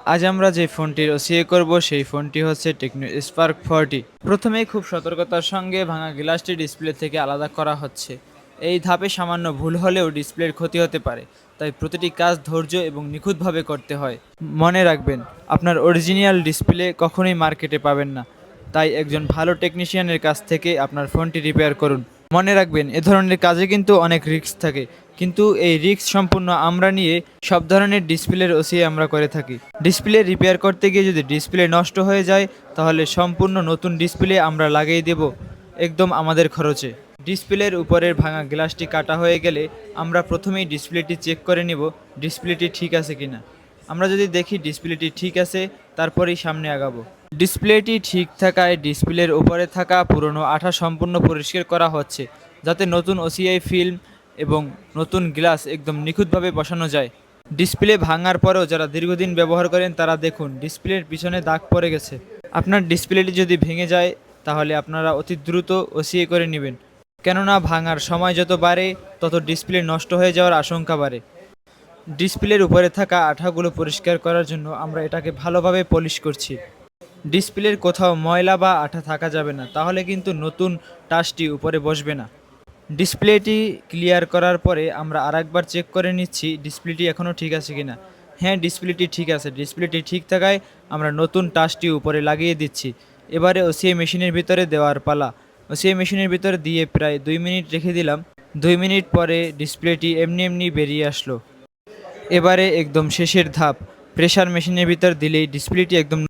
আজ আমরা যে ফোনটির ওসিএ করব সেই ফোনটি হচ্ছে টেকনো স্পার্ক 40। প্রথমেই খুব সতর্কতার সঙ্গে ভাঙা গ্লাসটি ডিসপ্লে থেকে আলাদা করা হচ্ছে। এই ধাপে সামান্য ভুল হলেও ডিসপ্লের ক্ষতি হতে পারে, তাই প্রতিটি কাজ ধৈর্য এবং নিখুঁতভাবে করতে হয়। মনে রাখবেন, আপনার অরিজিনাল ডিসপ্লে কখনোই মার্কেটে পাবেন না, তাই একজন ভালো টেকনিশিয়ানের কাছ থেকে আপনার ফোনটি রিপেয়ার করুন। মনে রাখবেন, এ ধরনের কাজে কিন্তু অনেক রিস্ক থাকে, কিন্তু এই রিস্ক সম্পূর্ণ আমরা নিয়ে সব ধরনের ডিসপ্লের ওসিএ আমরা করে থাকি। ডিসপ্লে রিপেয়ার করতে গিয়ে যদি ডিসপ্লে নষ্ট হয়ে যায়, তাহলে সম্পূর্ণ নতুন ডিসপ্লে আমরা লাগিয়ে দেব, একদম আমাদের খরচে। ডিসপ্লের উপরের ভাঙা গ্লাসটি কাটা হয়ে গেলে আমরা প্রথমেই ডিসপ্লেটি চেক করে নিব ডিসপ্লেটি ঠিক আছে কিনা। আমরা যদি দেখি ডিসপ্লেটি ঠিক আছে, তারপরেই সামনে আগাবো। ডিসপ্লেটি ঠিক থাকায় ডিসপ্লের উপরে থাকা পুরনো আঠা সম্পূর্ণ পরিষ্কার করা হচ্ছে, যাতে নতুন ওসিআই ফিল্ম এবং নতুন গ্লাস একদম নিখুঁতভাবে বসানো যায়। ডিসপ্লে ভাঙার পরেও যারা দীর্ঘদিন ব্যবহার করেন তারা দেখুন ডিসপ্লের পিছনে দাগ পড়ে গেছে। আপনার ডিসপ্লেটি যদি ভেঙে যায়, তাহলে আপনারা অতি দ্রুত ওসিএ করে নেবেন, কেননা ভাঙার সময় যত বাড়ে তত ডিসপ্লে নষ্ট হয়ে যাওয়ার আশঙ্কা বাড়ে। ডিসপ্লের উপরে থাকা আঠাগুলো পরিষ্কার করার জন্য আমরা এটাকে ভালোভাবে পলিশ করছি। ডিসপ্লের কোথাও ময়লা বা আঠা থাকা যাবে না, তাহলে কিন্তু নতুন টাচটি উপরে বসবে না। ডিসপ্লেটি ক্লিয়ার করার পরে আমরা আরেকবার চেক করে নিচ্ছি ডিসপ্লেটি এখনও ঠিক আছে কিনা। হ্যাঁ, ডিসপ্লেটি ঠিক আছে। ডিসপ্লেটি ঠিক থাকায় আমরা নতুন টাচটি উপরে লাগিয়ে দিচ্ছি। এবারে ওসিআই মেশিনের ভিতরে দেওয়ার পালা। ওসিআই মেশিনের ভিতরে দিয়ে প্রায় 2 মিনিট রেখে দিলাম। 2 মিনিট পরে ডিসপ্লেটি এমনি এমনি বেরিয়ে আসলো। এবারে একদম শেষের ধাপ, প্রেসার মেশিনের ভিতর দিলেই ডিসপ্লেটি একদম